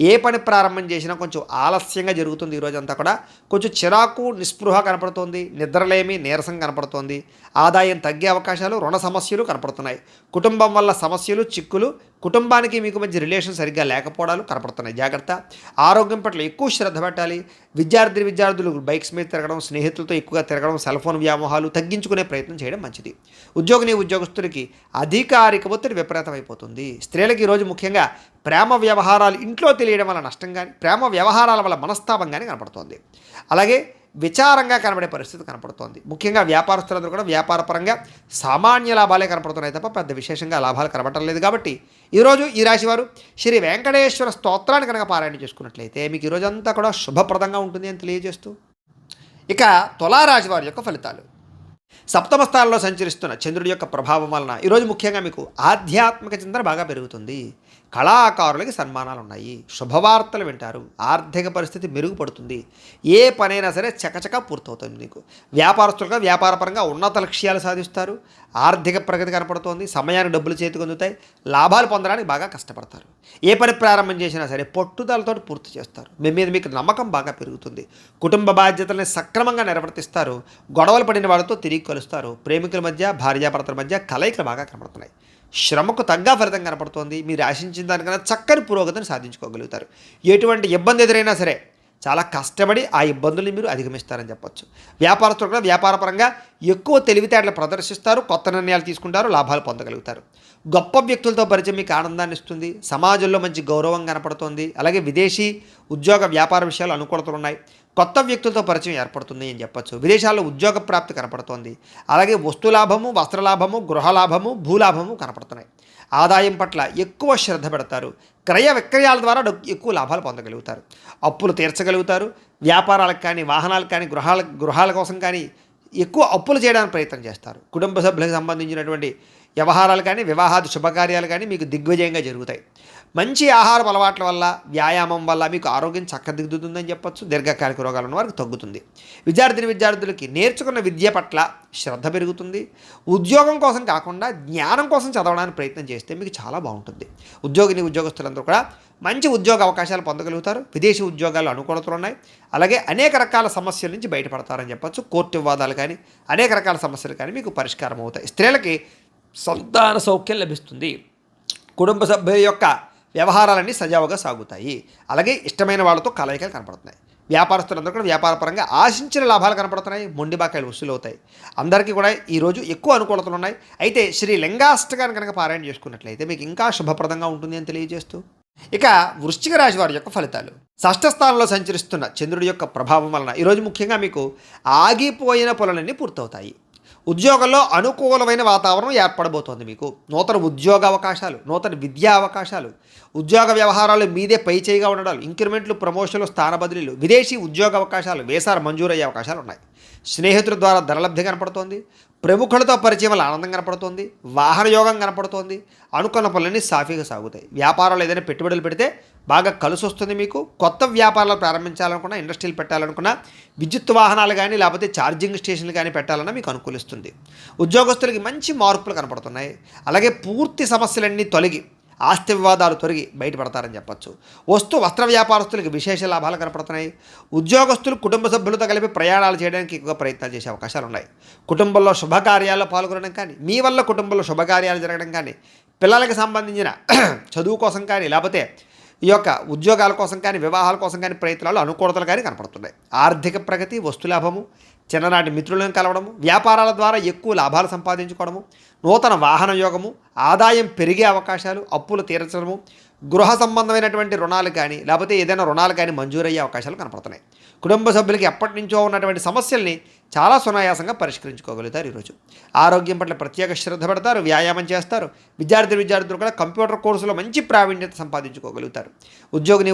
ఏ పని ప్రారంభం చేసినా కొంచెం ఆలస్యంగా జరుగుతుంది. ఈరోజంతా కూడా కొంచెం చిరాకు, నిస్పృహ కనపడుతోంది. నిద్రలేమి, నీరసం కనపడుతోంది. ఆదాయం తగ్గే అవకాశాలు, రుణ సమస్యలు కనపడుతున్నాయి. కుటుంబం వల్ల సమస్యలు, చిక్కులు, కుటుంబానికి మీకు మధ్య రిలేషన్ సరిగ్గా లేకపోవడాలు కనపడుతున్నాయి. జాగ్రత్త. ఆరోగ్యం పట్ల ఎక్కువ శ్రద్ధ పెట్టాలి. విద్యార్థులు బైక్స్ మీద తిరగడం, స్నేహితులతో ఎక్కువగా తిరగడం, సెల్ ఫోన్ వ్యామోహాలు తగ్గించుకునే ప్రయత్నం చేయడం మంచిది. ఉద్యోగస్తులకి అధికారిక ఒత్తిడి విపరీతమైపోతుంది. స్త్రీలకి ఈరోజు ముఖ్యంగా ప్రేమ వ్యవహారాలు ఇంట్లో తెలియడం వల్ల నష్టం కానీ, ప్రేమ వ్యవహారాల వల్ల మనస్తాపం కానీ కనపడుతోంది. అలాగే విచారంగా కనబడే పరిస్థితి కనపడుతోంది. ముఖ్యంగా వ్యాపారస్తులందరూ కూడా వ్యాపారపరంగా సామాన్య లాభాలే కనపడుతున్నాయి తప్ప పెద్ద విశేషంగా లాభాలు కనబడటం లేదు. కాబట్టి ఈరోజు ఈ రాశివారు శ్రీ వెంకటేశ్వర స్తోత్రాన్ని కనుక పారాయణ చేసుకున్నట్లయితే మీకు ఈరోజంతా కూడా శుభప్రదంగా ఉంటుంది అని తెలియజేస్తూ, ఇక తులారాశి వారి యొక్క ఫలితాలు. సప్తమ స్థానంలో సంచరిస్తున్న చంద్రుడి యొక్క ప్రభావం వలన ఈరోజు ముఖ్యంగా మీకు ఆధ్యాత్మిక చింతన బాగా పెరుగుతుంది. కళాకారులకి సన్మానాలు ఉన్నాయి. శుభవార్తలు వింటారు. ఆర్థిక పరిస్థితి మెరుగుపడుతుంది. ఏ పనైనా సరే చకచకా పూర్తవుతుంది. మీకు వ్యాపారస్తులుగా వ్యాపారపరంగా ఉన్నత లక్ష్యాలు సాధిస్తారు. ఆర్థిక ప్రగతి కనపడుతోంది. సమయానికి డబ్బులు చేతికి అందుతాయి. లాభాలు పొందడానికి బాగా కష్టపడతారు. ఏ పని ప్రారంభం చేసినా సరే పట్టుదలతో పూర్తి చేస్తారు. మీ మీద మీకు నమ్మకం బాగా పెరుగుతుంది. కుటుంబ బాధ్యతల్ని సక్రమంగా నిర్వర్తిస్తారు. గొడవలు పడిన వాళ్ళతో తిరిగి కలుస్తారు. ప్రేమికుల మధ్య భార్యాభర్తల మధ్య కలయికలు బాగా కనపడుతున్నాయి. శ్రమకు తగ్గ ఫలితం కనపడుతోంది. మీరు ఆశించిన దానికన్నా చక్కని పురోగతిని సాధించుకోగలుగుతారు. ఎటువంటి ఇబ్బంది ఎదురైనా సరే చాలా కష్టపడి ఆ ఇబ్బందుల్ని మీరు అధిగమిస్తారని చెప్పొచ్చు. వ్యాపారస్తులు కూడా వ్యాపారపరంగా ఎక్కువ తెలివితేటలు ప్రదర్శిస్తారు. కొత్త నిర్ణయాలు తీసుకుంటారు. లాభాలు పొందగలుగుతారు. గొప్ప వ్యక్తులతో పరిచయం మీకు ఆనందాన్ని ఇస్తుంది. సమాజంలో మంచి గౌరవం కనపడుతోంది. అలాగే విదేశీ ఉద్యోగ వ్యాపార విషయాలు అనుకూలతలు ఉన్నాయి. కొత్త వ్యక్తులతో పరిచయం ఏర్పడుతుంది అని చెప్పొచ్చు. విదేశాల్లో ఉద్యోగ ప్రాప్తి కనపడుతోంది. అలాగే వస్తులాభము, వస్త్రలాభము, గృహలాభము, భూలాభము కనపడుతున్నాయి. ఆదాయం పట్ల ఎక్కువ శ్రద్ధ పెడతారు. క్రయ విక్రయాల ద్వారా ఎక్కువ లాభాలు పొందగలుగుతారు. అప్పులు తీర్చగలుగుతారు. వ్యాపారాలకు కానీ, వాహనాలకు కానీ, గృహాల కోసం కానీ ఎక్కువ అప్పులు చేయడానికి ప్రయత్నం చేస్తారు. కుటుంబ సభ్యులకు సంబంధించినటువంటి వ్యవహారాలు కానీ, వివాహాది శుభకార్యాలు కానీ మీకు దిగ్విజయంగా జరుగుతాయి. మంచి ఆహార అలవాట్ల వల్ల, వ్యాయామం వల్ల మీకు ఆరోగ్యం చక్కదిద్దుతుందని చెప్పొచ్చు. దీర్ఘకాలిక రోగాలు ఉన్న వారికి తగ్గుతుంది. విద్యార్థులకి నేర్చుకున్న విద్య పట్ల శ్రద్ధ పెరుగుతుంది. ఉద్యోగం కోసం కాకుండా జ్ఞానం కోసం చదవడానికి ప్రయత్నం చేస్తే మీకు చాలా బాగుంటుంది. ఉద్యోగస్తులందరూ కూడా మంచి ఉద్యోగ అవకాశాలు పొందగలుగుతారు. విదేశీ ఉద్యోగాలు అనుకూలతలు ఉన్నాయి. అలాగే అనేక రకాల సమస్యల నుంచి బయటపడతారని చెప్పొచ్చు. కోర్టు వివాదాలు కానీ, అనేక రకాల సమస్యలు కానీ మీకు పరిష్కారం అవుతాయి. స్త్రీలకి సంతాన సౌఖ్యం లభిస్తుంది. కుటుంబ సభ్యుల యొక్క వ్యవహారాలన్నీ సజావుగా సాగుతాయి. అలాగే ఇష్టమైన వాళ్ళతో కలయికలు కనపడుతున్నాయి. వ్యాపారస్తులందరూ కూడా వ్యాపారపరంగా ఆశించిన లాభాలు కనపడుతున్నాయి. మొండి బాకాయలు వసూలు అవుతాయి. అందరికీ కూడా ఈరోజు ఎక్కువ అనుకూలతలు ఉన్నాయి. అయితే శ్రీ లింగాష్టకాన్ని కనుక పారాయణ చేసుకున్నట్లయితే మీకు ఇంకా శుభప్రదంగా ఉంటుంది అని తెలియజేస్తూ, ఇక వృశ్చిక రాశి వారి యొక్క ఫలితాలు. షష్ఠ స్థానంలో సంచరిస్తున్న చంద్రుడి యొక్క ప్రభావం వలన ఈరోజు ముఖ్యంగా మీకు ఆగిపోయిన పనులన్నీ పూర్తవుతాయి. ఉద్యోగంలో అనుకూలమైన వాతావరణం ఏర్పడబోతోంది. మీకు నూతన ఉద్యోగ అవకాశాలు, నూతన విద్యా అవకాశాలు, ఉద్యోగ వ్యవహారాలు మీదే పై చేయిగా ఉండడాలు, ఇంక్రిమెంట్లు, ప్రమోషన్లు, స్థాన బదిలీలు, విదేశీ ఉద్యోగ అవకాశాలు, వేసాలు మంజూరయ్యే అవకాశాలు ఉన్నాయి. స్నేహితుల ద్వారా ధనలబ్ధి కనపడుతోంది. ప్రముఖులతో పరిచయం వల్ల ఆనందం కనపడుతోంది. వాహన యోగం కనపడుతోంది. అనుకున్న పనులన్నీ సాఫీగా సాగుతాయి. వ్యాపారాలు ఏదైనా పెట్టుబడులు పెడితే బాగా కలిసి వస్తుంది. మీకు కొత్త వ్యాపారాలు ప్రారంభించాలనుకున్నా, ఇండస్ట్రీలు పెట్టాలనుకున్నా, విద్యుత్ వాహనాలు కానీ లేకపోతే ఛార్జింగ్ స్టేషన్లు కానీ పెట్టాలన్నా మీకు అనుకూలిస్తుంది. ఉద్యోగస్తులకి మంచి మార్పులు కనపడుతున్నాయి. అలాగే పూర్తి సమస్యలన్నీ తొలగి, ఆస్తి వివాదాలు తొలగి బయటపడతారని చెప్పచ్చు. వస్త్ర వ్యాపారస్తులకి విశేష లాభాలు కనపడుతున్నాయి. ఉద్యోగస్తులు కుటుంబ సభ్యులతో కలిపి ప్రయాణాలు చేయడానికి ఎక్కువ ప్రయత్నాలు చేసే అవకాశాలు ఉన్నాయి. కుటుంబంలో శుభకార్యాల్లో పాల్గొనడం కానీ, మీ వల్ల కుటుంబంలో శుభకార్యాలు జరగడం కానీ, పిల్లలకి సంబంధించిన చదువు కోసం కానీ, లేకపోతే ఈ యొక్క ఉద్యోగాల కోసం కానీ, వివాహాల కోసం కానీ ప్రయత్నాలు అనుకూలతలు కానీ కనపడుతున్నాయి. ఆర్థిక ప్రగతి, వస్తులాభము, చిన్ననాటి మిత్రులను కలవడము, వ్యాపారాల ద్వారా ఎక్కువ లాభాలు సంపాదించుకోవడము, నూతన వాహన యోగము, ఆదాయం పెరిగే అవకాశాలు, అప్పులు తీర్చడము, గృహ సంబంధమైనటువంటి రుణాలు కానీ లేకపోతే ఏదైనా రుణాలు కానీ మంజూరయ్యే అవకాశాలు కనపడుతున్నాయి. కుటుంబ సభ్యులకి ఎప్పటి నుంచో ఉన్నటువంటి సమస్యల్ని చాలా సునాయాసంగా పరిష్కరించుకోగలుగుతారు. ఈరోజు ఆరోగ్యం పట్ల ప్రత్యేక శ్రద్ధ పెడతారు. వ్యాయామం చేస్తారు. విద్యార్థులు కూడా కంప్యూటర్ కోర్సులో మంచి ప్రావీణ్యత సంపాదించుకోగలుగుతారు.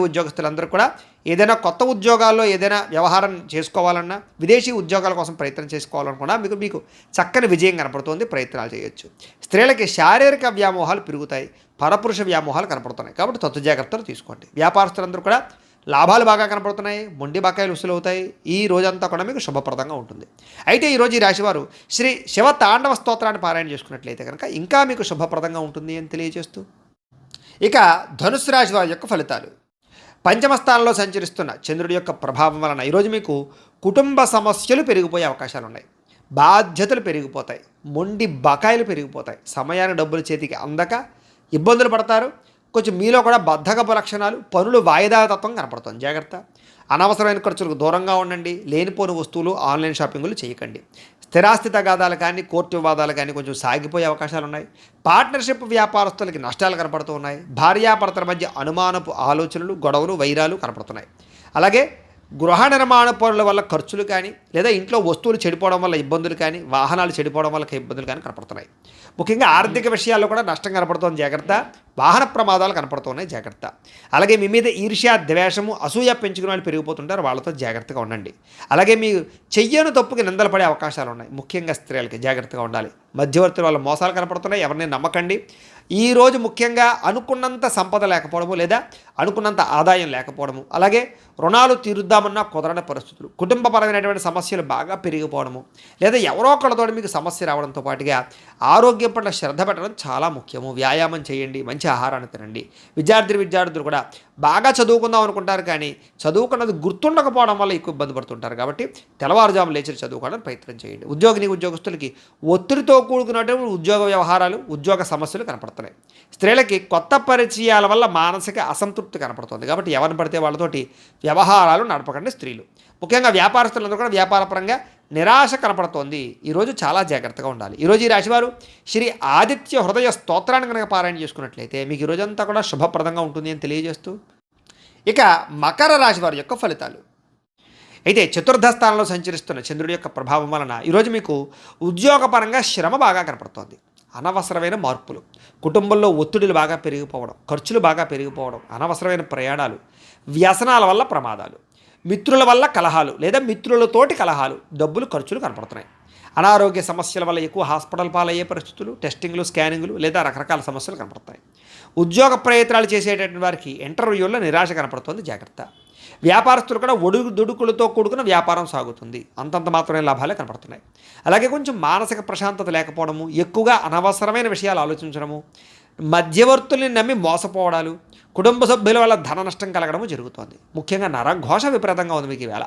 ఉద్యోగస్తులందరూ కూడా ఏదైనా కొత్త ఉద్యోగాల్లో ఏదైనా వ్యవహారం చేసుకోవాలన్నా, విదేశీ ఉద్యోగాల కోసం ప్రయత్నం చేసుకోవాలనుకున్నా మీకు చక్కని విజయం కనపడుతుంది. ప్రయత్నాలు చేయొచ్చు. స్త్రీలకి శారీరక వ్యామోహాలు పెరుగుతాయి. పరపురుష వ్యామోహాలు కనపడుతున్నాయి. కాబట్టి తత్వ జాగ్రత్తలు తీసుకోండి. వ్యాపారస్తులందరూ కూడా లాభాలు బాగా కనపడుతున్నాయి. మొండి బకాయిలు వసూలు అవుతాయి. ఈ రోజంతా కూడా మీకు శుభప్రదంగా ఉంటుంది. అయితే ఈరోజు ఈ రాశివారు శ్రీ శివ తాండవ స్తోత్రాన్ని పారాయణ చేసుకున్నట్లయితే కనుక ఇంకా మీకు శుభప్రదంగా ఉంటుంది అని తెలియజేస్తూ, ఇక ధనుసు రాశి వారి యొక్క ఫలితాలు. పంచమ స్థానంలో సంచరిస్తున్న చంద్రుడి యొక్క ప్రభావం వలన ఈరోజు మీకు కుటుంబ సమస్యలు పెరిగిపోయే అవకాశాలు ఉన్నాయి. బాధ్యతలు పెరిగిపోతాయి. మొండి బకాయిలు పెరిగిపోతాయి. సమయాన్ని డబ్బులు చేతికి అందక ఇబ్బందులు పడతారు. కొంచెం మీలో కూడా బద్ధకపు లక్షణాలు, పనులు వాయిదా తత్వం కనపడుతుంది. జాగ్రత్త. అనవసరమైన ఖర్చులకు దూరంగా ఉండండి. లేనిపోని వస్తువులు, ఆన్లైన్ షాపింగ్లు చేయకండి. స్థిరాస్తి తగాదాలు కానీ, కోర్టు వివాదాలు కానీ కొంచెం సాగిపోయే అవకాశాలు ఉన్నాయి. పార్ట్నర్షిప్ వ్యాపారస్తులకి నష్టాలు కనపడుతూ ఉన్నాయి. భార్యాభర్తల మధ్య అనుమానపు ఆలోచనలు, గొడవలు, వైరాలు కనపడుతున్నాయి. అలాగే గృహ నిర్మాణ పనుల వల్ల ఖర్చులు కానీ, లేదా ఇంట్లో వస్తువులు చెడిపోవడం వల్ల ఇబ్బందులు కానీ, వాహనాలు చెడిపోవడం వల్ల ఇబ్బందులు కానీ కనపడుతున్నాయి. ముఖ్యంగా ఆర్థిక విషయాల్లో కూడా నష్టం కనపడుతోంది. జాగ్రత్త. వాహన ప్రమాదాలు కనపడుతున్నాయి, జాగ్రత్త. అలాగే మీ మీద ఈర్ష్య, ద్వేషము, అసూయ పెంచుకునే వాళ్ళు పెరిగిపోతుంటారు, వాళ్ళతో జాగ్రత్తగా ఉండండి. అలాగే మీరు చెయ్యని తప్పుకి నిందలు పడే అవకాశాలు ఉన్నాయి, ముఖ్యంగా స్త్రీలకి జాగ్రత్తగా ఉండాలి. మధ్యవర్తుల వల్ల మోసాలు కనపడుతున్నాయి, ఎవరిని నమ్మకండి. ఈరోజు ముఖ్యంగా అనుకున్నంత సంపద లేకపోవడము లేదా అనుకున్నంత ఆదాయం లేకపోవడము, అలాగే రుణాలు తీరుద్దామన్నా కుదరని పరిస్థితులు, కుటుంబపరమైనటువంటి సమస్యలు బాగా పెరిగిపోవడము, లేదా ఎవరో ఒకళ్ళతో మీకు సమస్య రావడంతో పాటుగా ఆరోగ్యం పట్ల శ్రద్ధ పెట్టడం చాలా ముఖ్యము. వ్యాయామం చేయండి, మంచి ఆహారాన్ని తినండి. విద్యార్థులు కూడా బాగా చదువుకుందాం అనుకుంటారు, కానీ చదువుకున్నది గుర్తుండకపోవడం వల్ల ఎక్కువ ఇబ్బంది పడుతుంటారు. కాబట్టి తెల్లవారుజాము లేచి చదువుకోవడానికి ప్రయత్నం చేయండి. ఉద్యోగస్తులకి ఒత్తిడితో కూడుకున్నటువంటి ఉద్యోగ వ్యవహారాలు, ఉద్యోగ సమస్యలు కనపడుతున్నాయి. స్త్రీలకి కొత్త పరిచయాల వల్ల మానసిక అసంతృప్తి కనపడుతుంది. కాబట్టి ఎవరిని పడితే వాళ్ళతోటి వ్యవహారాలు నడపకండి స్త్రీలు. ముఖ్యంగా వ్యాపారస్తులందరూ కూడా వ్యాపారపరంగా నిరాశ కనపడుతోంది. ఈరోజు చాలా జాగ్రత్తగా ఉండాలి. ఈరోజు ఈ రాశివారు శ్రీ ఆదిత్య హృదయ స్తోత్రాన్ని కనుక పారాయణ చేసుకున్నట్లయితే మీకు ఈరోజంతా కూడా శుభప్రదంగా ఉంటుంది అని తెలియజేస్తూ, ఇక మకర రాశి వారి యొక్క ఫలితాలు. అయితే చతుర్థ స్థానంలో సంచరిస్తున్న చంద్రుడి యొక్క ప్రభావం వలన ఈరోజు మీకు ఉద్యోగపరంగా శ్రమ బాగా కనపడుతోంది. అనవసరమైన మార్పులు, కుటుంబంలో ఒత్తిడులు బాగా పెరిగిపోవడం, ఖర్చులు బాగా పెరిగిపోవడం, అనవసరమైన ప్రయాణాలు, వ్యసనాల వల్ల ప్రమాదాలు, మిత్రుల వల్ల కలహాలు లేదా మిత్రులతోటి కలహాలు, డబ్బులు ఖర్చులు కనపడుతున్నాయి. అనారోగ్య సమస్యల వల్ల ఎక్కువ హాస్పిటల్ పాలయ్యే పరిస్థితులు, టెస్టింగ్లు, స్కానింగ్లు లేదా రకరకాల సమస్యలు కనపడతాయి. ఉద్యోగ ప్రయత్నాలు చేసేటటువంటి వారికి ఇంటర్వ్యూల్లో నిరాశ కనపడుతుంది, జాగ్రత్త. వ్యాపారస్తులు కూడా ఒడుదుడుకులతో కూడుకున్న వ్యాపారం సాగుతుంది, అంతంత మాత్రమే లాభాలే కనపడుతున్నాయి. అలాగే కొంచెం మానసిక ప్రశాంతత లేకపోవడము, ఎక్కువగా అనవసరమైన విషయాలు ఆలోచించడము, మధ్యవర్తుల్ని నమ్మి మోసపోవడాలు, కుటుంబ సభ్యుల వల్ల ధన నష్టం కలగడము జరుగుతోంది. ముఖ్యంగా నరఘోష విపరీతంగా ఉంది మీకు ఈవేళ.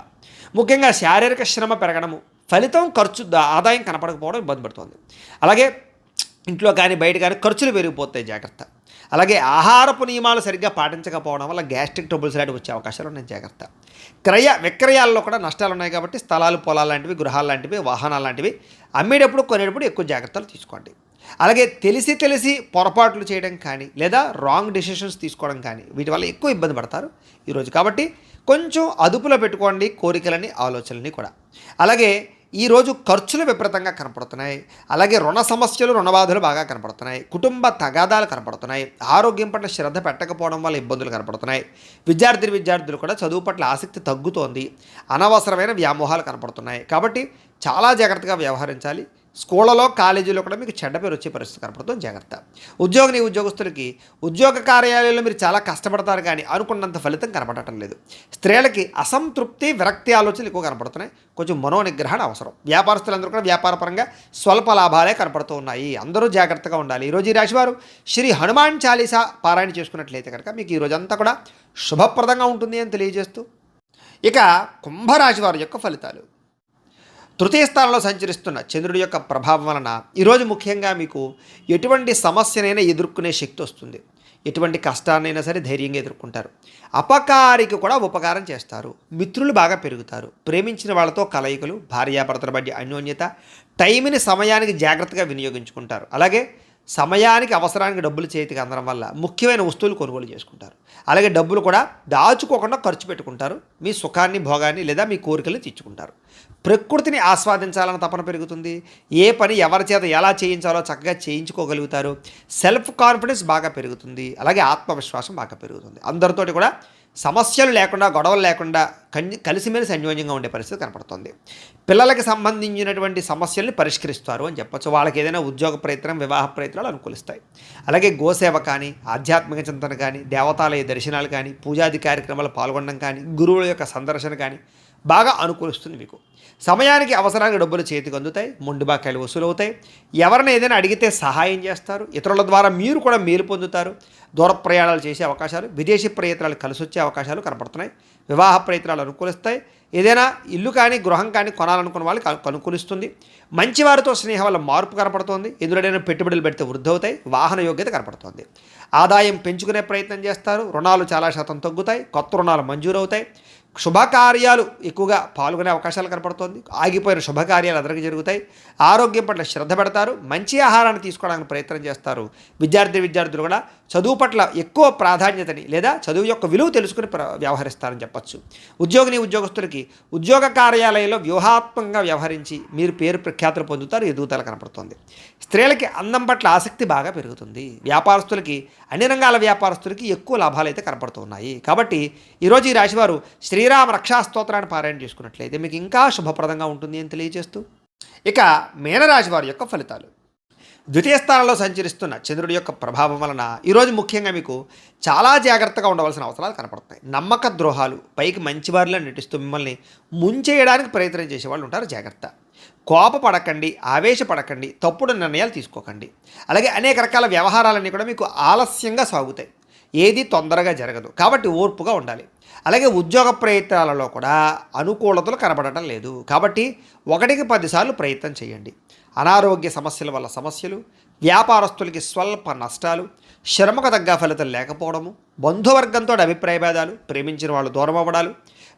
ముఖ్యంగా శారీరక శ్రమ పెరగడము, ఫలితం ఖర్చు ఆదాయం కనపడకపోవడం ఇబ్బంది పడుతుంది. అలాగే ఇంట్లో కానీ బయట కానీ ఖర్చులు పెరిగిపోతాయి, జాగ్రత్త. అలాగే ఆహారపు నియమాలు సరిగ్గా పాటించకపోవడం వల్ల గ్యాస్ట్రిక్ ట్రబుల్స్ లాంటివి వచ్చే అవకాశాలు ఉన్నాయి, జాగ్రత్త. విక్రయాల్లో కూడా నష్టాలు ఉన్నాయి. కాబట్టి స్థలాలు, పొలాలు లాంటివి, గృహాలు లాంటివి, వాహనాలు లాంటివి అమ్మేటప్పుడు కొనేటప్పుడు ఎక్కువ జాగ్రత్తలు తీసుకోండి. అలాగే తెలిసి పొరపాట్లు చేయడం కానీ లేదా రాంగ్ డెసిషన్స్ తీసుకోవడం కానీ వీటి వల్ల ఎక్కువ ఇబ్బంది పడతారు ఈరోజు. కాబట్టి కొంచెం అదుపులో పెట్టుకోండి కోరికలని, ఆలోచనలని కూడా. అలాగే ఈరోజు ఖర్చులు విపరీతంగా కనపడుతున్నాయి. అలాగే రుణ సమస్యలు, రుణబాధలు బాగా కనపడుతున్నాయి. కుటుంబ తగాదాలు కనపడుతున్నాయి. ఆరోగ్యం పట్ల శ్రద్ధ పెట్టకపోవడం వల్ల ఇబ్బందులు కనపడుతున్నాయి. విద్యార్థులు కూడా చదువు పట్ల ఆసక్తి తగ్గుతోంది. అనవసరమైన వ్యామోహాలు కనపడుతున్నాయి. కాబట్టి చాలా జాగ్రత్తగా వ్యవహరించాలి. స్కూళ్ళలో, కాలేజీలో కూడా మీకు చెడ్డ పేరు వచ్చే పరిస్థితి కనపడుతుంది, జాగ్రత్త. ఉద్యోగస్తులకి ఉద్యోగ కార్యాలయంలో మీరు చాలా కష్టపడతారు, కానీ అనుకున్నంత ఫలితం కనపడటం లేదు. స్త్రీలకి అసంతృప్తి, విరక్తి ఆలోచనలు ఎక్కువ కనపడుతున్నాయి. కొంచెం మనోనిగ్రహణ అవసరం. వ్యాపారస్తులందరూ కూడా వ్యాపారపరంగా స్వల్ప లాభాలే కనపడుతూ ఉన్నాయి. అందరూ జాగ్రత్తగా ఉండాలి. ఈరోజు ఈ రాశివారు శ్రీ హనుమాన్ చాలీసా పారాయణ చేసుకున్నట్లయితే కనుక మీకు ఈ రోజంతా కూడా శుభప్రదంగా ఉంటుంది అని తెలియజేస్తూ, ఇక కుంభరాశి వారి యొక్క ఫలితాలు. తృతీయ స్థానంలో సంచరిస్తున్న చంద్రుడి యొక్క ప్రభావం వలన ఈరోజు ముఖ్యంగా మీకు ఎటువంటి సమస్యనైనా ఎదుర్కొనే శక్తి వస్తుంది. ఎటువంటి కష్టాన్నైనా సరే ధైర్యంగా ఎదుర్కొంటారు. అపకారికి కూడా ఉపకారం చేస్తారు. మిత్రులు బాగా పెరుగుతారు. ప్రేమించిన వాళ్ళతో కలయికలు, భార్యాభర్తల మధ్య అన్యోన్యత, టైంని సమయానికి జాగ్రత్తగా వినియోగించుకుంటారు. అలాగే సమయానికి, అవసరానికి డబ్బులు చేతికి అందడం వల్ల ముఖ్యమైన వస్తువులు కొనుగోలు చేసుకుంటారు. అలాగే డబ్బులు కూడా దాచుకోకుండా ఖర్చు పెట్టుకుంటారు. మీ సుఖాన్ని, భోగాన్ని లేదా మీ కోరికలను తీర్చుకుంటారు. ప్రకృతిని ఆస్వాదించాలన్న తపన పెరుగుతుంది. ఏ పని ఎవరి చేత ఎలా చేయించాలో చక్కగా చేయించుకోగలుగుతారు. సెల్ఫ్ కాన్ఫిడెన్స్ బాగా పెరుగుతుంది. అలాగే ఆత్మవిశ్వాసం బాగా పెరుగుతుంది. అందరితోటి కూడా సమస్యలు లేకుండా, గొడవలు లేకుండా కలిసిమెలిసి అన్యోన్యంగా ఉండే పరిస్థితి కనపడుతుంది. పిల్లలకి సంబంధించినటువంటి సమస్యల్ని పరిష్కరిస్తారు అని చెప్పచ్చు. వాళ్ళకి ఏదైనా ఉద్యోగ ప్రయత్నం, వివాహ ప్రయత్నాలు అనుకూలిస్తాయి. అలాగే గోసేవ కానీ, ఆధ్యాత్మిక చింతన కానీ, దేవతాలయ దర్శనాలు కానీ, పూజాది కార్యక్రమాలు పాల్గొనడం కానీ, గురువుల యొక్క సందర్శన కానీ బాగా అనుకూలిస్తుంది మీకు. సమయానికి, అవసరానికి డబ్బులు చేతికి అందుతాయి. మొండి బాకాయలు వసూలవుతాయి. ఎవరైనా ఏదైనా అడిగితే సహాయం చేస్తారు. ఇతరుల ద్వారా మీరు కూడా మేలు పొందుతారు. దూర ప్రయాణాలు చేసే అవకాశాలు, విదేశీ ప్రయత్నాలు కలిసి వచ్చే అవకాశాలు కనపడుతున్నాయి. వివాహ ప్రయత్నాలు అనుకూలిస్తాయి. ఏదైనా ఇల్లు కానీ, గృహం కానీ కొనాలనుకున్న వాళ్ళకి అనుకూలిస్తుంది. మంచివారితో స్నేహం వల్ల మార్పు కనపడుతోంది. ఎదురైనా పెట్టుబడులు పెడితే వృద్ధి అవుతాయి. వాహన యోగ్యత కనపడుతోంది. ఆదాయం పెంచుకునే ప్రయత్నం చేస్తారు. రుణాలు చాలా శాతం తగ్గుతాయి. కొత్త రుణాలు మంజూరవుతాయి. శుభకార్యాలు ఎక్కువగా పాల్గొనే అవకాశాలు కనపడుతోంది. ఆగిపోయిన శుభకార్యాలు అందరికీ జరుగుతాయి. ఆరోగ్యం పట్ల శ్రద్ధ పెడతారు. మంచి ఆహారాన్ని తీసుకోవడానికి ప్రయత్నం చేస్తారు. విద్యార్థులు కూడా చదువు పట్ల ఎక్కువ ప్రాధాన్యతని లేదా చదువు యొక్క విలువ తెలుసుకుని వ్యవహరిస్తారని చెప్పచ్చు. ఉద్యోగస్తులకి ఉద్యోగ కార్యాలయంలో వ్యూహాత్మకంగా వ్యవహరించి మీరు పేరు ప్రఖ్యాతులు పొందుతారు. ఎదుగుదల కనపడుతుంది. స్త్రీలకి అందం పట్ల ఆసక్తి బాగా పెరుగుతుంది. వ్యాపారస్తులకి అన్ని రంగాల వ్యాపారస్తులకి ఎక్కువ లాభాలు అయితే కనపడుతున్నాయి. కాబట్టి ఈరోజు ఈ రాశివారు శ్రీరామ రక్షా స్తోత్రాన్ని పారాయణ చేసుకున్నట్లయితే మీకు ఇంకా శుభప్రదంగా ఉంటుంది అని తెలియజేస్తూ, ఇక మీనరాశి వారి యొక్క ఫలితాలు. ద్వితీయ స్థానంలో సంచరిస్తున్న చంద్రుడి యొక్క ప్రభావం వలన ఈరోజు ముఖ్యంగా మీకు చాలా జాగ్రత్తగా ఉండవలసిన అవసరాలు కనపడతాయి. నమ్మక ద్రోహాలు, పైకి మంచివారిలో నటిస్తూ మిమ్మల్ని ముంచేయడానికి ప్రయత్నం చేసేవాళ్ళు ఉంటారు. జాగ్రత్త. కోపపడకండి, ఆవేశపడకండి, తప్పుడు నిర్ణయాలు తీసుకోకండి. అలాగే అనేక రకాల వ్యవహారాలన్నీ కూడా మీకు ఆలస్యంగా సాగుతాయి. ఏది తొందరగా జరగదు. కాబట్టి ఓర్పుగా ఉండాలి. అలాగే ఉద్యోగ ప్రయత్నాలలో కూడా అనుకూలతలు కనబడటం లేదు. కాబట్టి 1కి 10 సార్లు ప్రయత్నం చేయండి. అనారోగ్య సమస్యల వల్ల సమస్యలు, వ్యాపారస్తులకి స్వల్ప నష్టాలు, శ్రమకు తగ్గ ఫలితం లేకపోవడము, బంధువర్గంతో అభిప్రాయ భేదాలు, ప్రేమించిన వాళ్ళు దూరం అవ్వడాలు,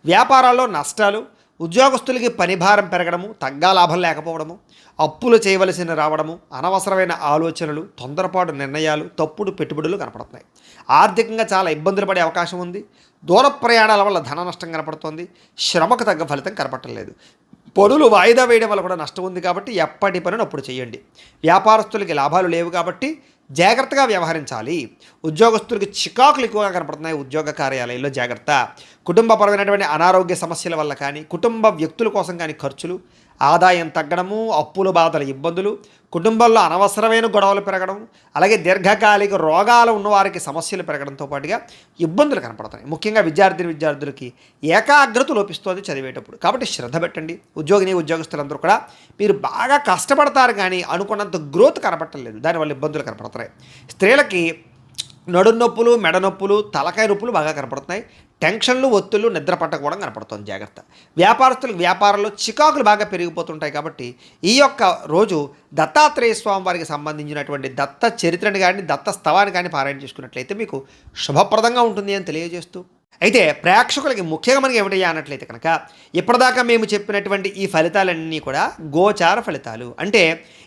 వ్యాపారాల్లో నష్టాలు, ఉద్యోగస్తులకి పనిభారం పెరగడము, తగ్గా లాభం లేకపోవడము, అప్పులు చేయవలసిన రావడము, అనవసరమైన ఆలోచనలు, తొందరపాటు నిర్ణయాలు, తప్పుడు పెట్టుబడులు కనపడుతున్నాయి. ఆర్థికంగా చాలా ఇబ్బందులు పడే అవకాశం ఉంది. దూర ప్రయాణాల వల్ల ధన నష్టం కనపడుతోంది. శ్రమకు తగ్గ ఫలితం కనపడలేదు. పనులు వాయిదా వేయడం వల్ల కూడా నష్టం ఉంది. కాబట్టి ఎప్పటి పనిని అప్పుడు చేయండి. వ్యాపారస్తులకి లాభాలు లేవు కాబట్టి జాగ్రత్తగా వ్యవహరించాలి. ఉద్యోగస్తులకి చికాకులు ఎక్కువగా కనపడుతున్నాయి. ఉద్యోగ కార్యాలయంలో జాగ్రత్త. కుటుంబపరమైనటువంటి అనారోగ్య సమస్యల వల్ల కానీ, కుటుంబ వ్యక్తుల కోసం కానీ ఖర్చులు, ఆదాయం తగ్గడము, అప్పుల బాధల ఇబ్బందులు, కుటుంబంలో అనవసరమైన గొడవలు పెరగడం, అలాగే దీర్ఘకాలిక రోగాలు ఉన్నవారికి సమస్యలు పెరగడంతో పాటుగా ఇబ్బందులు కనపడతాయి. ముఖ్యంగా విద్యార్థులకి ఏకాగ్రత లోపిస్తుంది చదివేటప్పుడు. కాబట్టి శ్రద్ధ పెట్టండి. ఉద్యోగస్తులందరూ కూడా మీరు బాగా కష్టపడతారు కానీ అనుకున్నంత గ్రోత్ కనపడలేదు. దానివల్ల ఇబ్బందులు కనపడతాయి. స్త్రీలకి నడుం నొప్పులు, మెడ నొప్పులు, తలకాయ నొప్పులు బాగా కనపడుతున్నాయి. టెన్షన్లు, ఒత్తులు, నిద్ర పట్టకపోవడం కనపడుతుంది. జాగ్రత్త. వ్యాపారస్తులకు వ్యాపారంలో చికాకులు బాగా పెరిగిపోతుంటాయి. కాబట్టి ఈ యొక్క రోజు దత్తాత్రేయ స్వామి వారికి సంబంధించినటువంటి దత్త చరిత్రని కానీ, దత్త స్తవాన్ని కానీ పారాయణ చేసుకున్నట్లయితే మీకు శుభప్రదంగా ఉంటుంది అని తెలియజేస్తూ, అయితే ప్రేక్షకులకి ముఖ్యంగా మనకి ఏమిటయ్యా అన్నట్లయితే కనుక ఇప్పటిదాకా మేము చెప్పినటువంటి ఈ ఫలితాలన్నీ కూడా గోచార ఫలితాలు. అంటే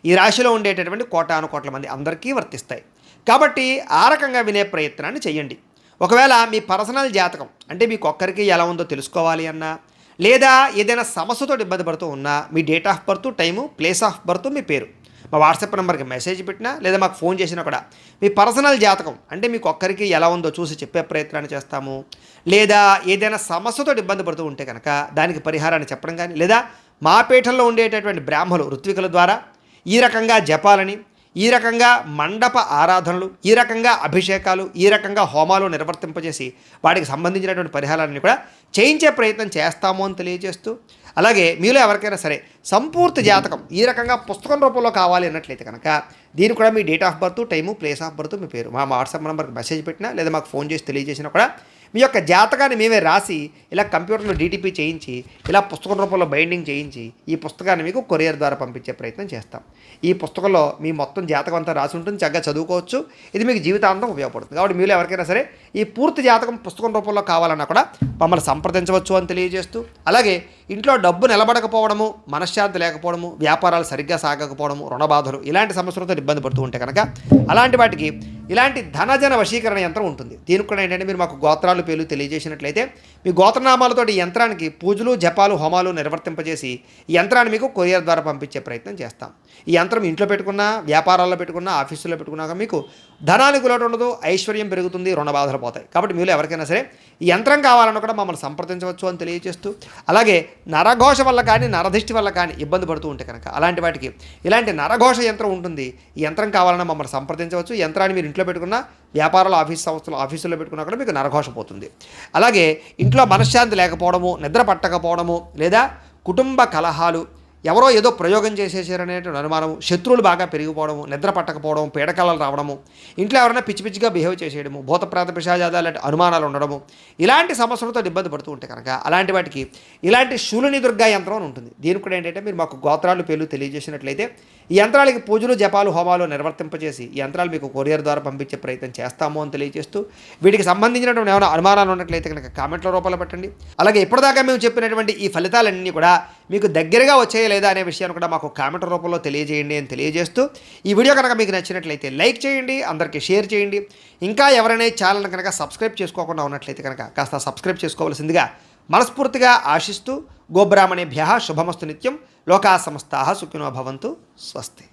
ఈ రాశిలో ఉండేటటువంటి కోటాను కోట్ల మంది అందరికీ వర్తిస్తాయి. కాబట్టి ఆ రకంగా వినే ప్రయత్నాన్ని చేయండి. ఒకవేళ మీ పర్సనల్ జాతకం అంటే మీకు ఒక్కరికి ఎలా ఉందో తెలుసుకోవాలి అన్నా, లేదా ఏదైనా సమస్యతో ఇబ్బంది పడుతూ ఉన్నా, మీ date of birth, time, place of birth, మీ పేరు మా వాట్సాప్ నెంబర్కి మెసేజ్ పెట్టినా లేదా మాకు ఫోన్ చేసినా కూడా మీ పర్సనల్ జాతకం అంటే మీకు ఒక్కరికి ఎలా ఉందో చూసి చెప్పే ప్రయత్నాన్ని చేస్తాము. లేదా ఏదైనా సమస్యతో ఇబ్బంది పడుతూ ఉంటే కనుక దానికి పరిహారాన్ని చెప్పడం కానీ, లేదా మా పీఠంలో ఉండేటటువంటి బ్రాహ్మలు ఋత్వికుల ద్వారా ఈ రకంగా జపాలని, ఈ రకంగా మండప ఆరాధనలు, ఈ రకంగా అభిషేకాలు, ఈ రకంగా హోమాలు నిర్వర్తింపజేసి వాటికి సంబంధించినటువంటి పరిహారాన్ని కూడా చేయించే ప్రయత్నం చేస్తాము అని తెలియజేస్తూ, అలాగే మీలో ఎవరికైనా సరే సంపూర్తి జాతకం ఈ రకంగా పుస్తకం రూపంలో కావాలి అన్నట్లయితే కనుక దీనికి కూడా మీ date of birth, time, place of birth, మీ పేరు మా వాట్సాప్ నెంబర్కి మెసేజ్ పెట్టినా లేదా మాకు ఫోన్ చేసి తెలియజేసినా కూడా మీ యొక్క జాతకాన్ని మేమే రాసి ఇలా కంప్యూటర్లో డీటీపీ చేయించి ఇలా పుస్తకం రూపంలో బైండింగ్ చేయించి ఈ పుస్తకాన్ని మీకు కొరియర్ ద్వారా పంపించే ప్రయత్నం చేస్తాం. ఈ పుస్తకంలో మీ మొత్తం జాతకం అంతా రాసి ఉంటుంది. చక్కగా చదువుకోవచ్చు. ఇది మీకు జీవితాంతం ఉపయోగపడుతుంది. కాబట్టి మీరు ఎవరికైనా సరే ఈ పూర్తి జాతకం పుస్తకం రూపంలో కావాలన్నా కూడా మమ్మల్ని సంప్రదించవచ్చు అని తెలియజేస్తూ, అలాగే ఇంట్లో డబ్బు నిలబడకపోవడము, మనశ్శాంతి లేకపోవడము, వ్యాపారాలు సరిగ్గా సాగకపోవడము, రుణబాధలు ఇలాంటి సమస్యలతో ఇబ్బంది పడుతూ ఉంటే కనుక అలాంటి వాటికి ఇలాంటి ధనజన వశీకరణ యంత్రం ఉంటుంది. దీనికి కూడా ఏంటంటే మీరు మాకు గోత్రాలు పేర్లు తెలియజేసినట్లయితే మీ గోత్రనామాలతో ఈ యంత్రానికి పూజలు, జపాలు, హోమాలు నిర్వర్తింపజేసి ఈ యంత్రాన్ని మీకు కొరియర్ ద్వారా పంపించే ప్రయత్నం చేస్తాం. ఈ యంత్రం ఇంట్లో పెట్టుకున్నా, వ్యాపారాల్లో పెట్టుకున్నా, ఆఫీసులో పెట్టుకున్నాక మీకు ధనానికి లోటు ఉండదు, ఐశ్వర్యం పెరుగుతుంది, రుణ బాధలు పోతాయి. కాబట్టి మీరు ఎవరికైనా సరే ఈ యంత్రం కావాలన్నా కూడా మమ్మల్ని సంప్రదించవచ్చు అని తెలియజేస్తూ, అలాగే నరఘోష వల్ల కానీ, నరదిష్టి వల్ల కానీ ఇబ్బంది పడుతూ ఉంటే కనుక అలాంటి వాటికి ఇలాంటి నరఘోష యంత్రం ఉంటుంది. ఈ యంత్రం కావాలన్నా మమ్మల్ని సంప్రదించవచ్చు. ఈ యంత్రాన్ని మీరు ఇంట్లో పెట్టుకున్న, వ్యాపారాలు, ఆఫీసులో పెట్టుకున్నా కూడా మీకు నరఘోష పోతుంది. అలాగే ఇంట్లో మనశ్శాంతి లేకపోవడము, నిద్ర పట్టకపోవడము, లేదా కుటుంబ కలహాలు, ఎవరో ఏదో ప్రయోగం చేసేసారనేటువంటి అనుమానము, శత్రువులు బాగా పెరిగిపోవడము, నిద్ర పట్టకపోవడం, పీడకలలు రావడము, ఇంట్లో ఎవరైనా పిచ్చి పిచ్చిగా బిహేవ్ చేసేయడము, భూత ప్రేత పిశాచాలు లాంటి అనుమానాలు ఉండడము, ఇలాంటి సమస్యలతో ఇబ్బంది పడుతూ ఉంటే కనుక అలాంటి వాటికి ఇలాంటి శూలిని దుర్గా యంత్రం అని ఉంటుంది. దీనికి కూడా ఏంటంటే మీరు మాకు గోత్రాలు పేర్లు తెలియజేసినట్లయితే ఈ యంత్రాలకి పూజలు జపాలు హోమాలు నిర్వర్తింపజేసి ఈ యంత్రాలు మీకు కొరియర్ ద్వారా పంపించే ప్రయత్నం చేస్తాము అని తెలియజేస్తూ, వీటికి సంబంధించినటువంటి ఏమైనా అనుమానాలు ఉన్నట్లయితే కనుక కామెంట్ల రూపంలో పెట్టండి. అలాగే ఇప్పటిదాకా మేము చెప్పినటువంటి ఈ ఫలితాలన్నీ కూడా మీకు దగ్గరగా వచ్చాయా లేదా అనే విషయాన్ని కూడా మాకు కామెంట్ రూపంలో తెలియజేయండి అని తెలియజేస్తూ, ఈ వీడియో కనుక మీకు నచ్చినట్లయితే లైక్ చేయండి, అందరికీ షేర్ చేయండి. ఇంకా ఎవరైనా ఛానల్ని కనుక సబ్స్క్రైబ్ చేసుకోకుండా ఉన్నట్లయితే కనుక కాస్త సబ్స్క్రైబ్ చేసుకోవాల్సిందిగా మనస్ఫూర్తిగా ఆశిస్తూ, గోబ్రాహ్మణేభ్యః శుభమస్తు నిత్యం, లోకా సమస్తాః సుఖినో భవంతు, స్వస్తి.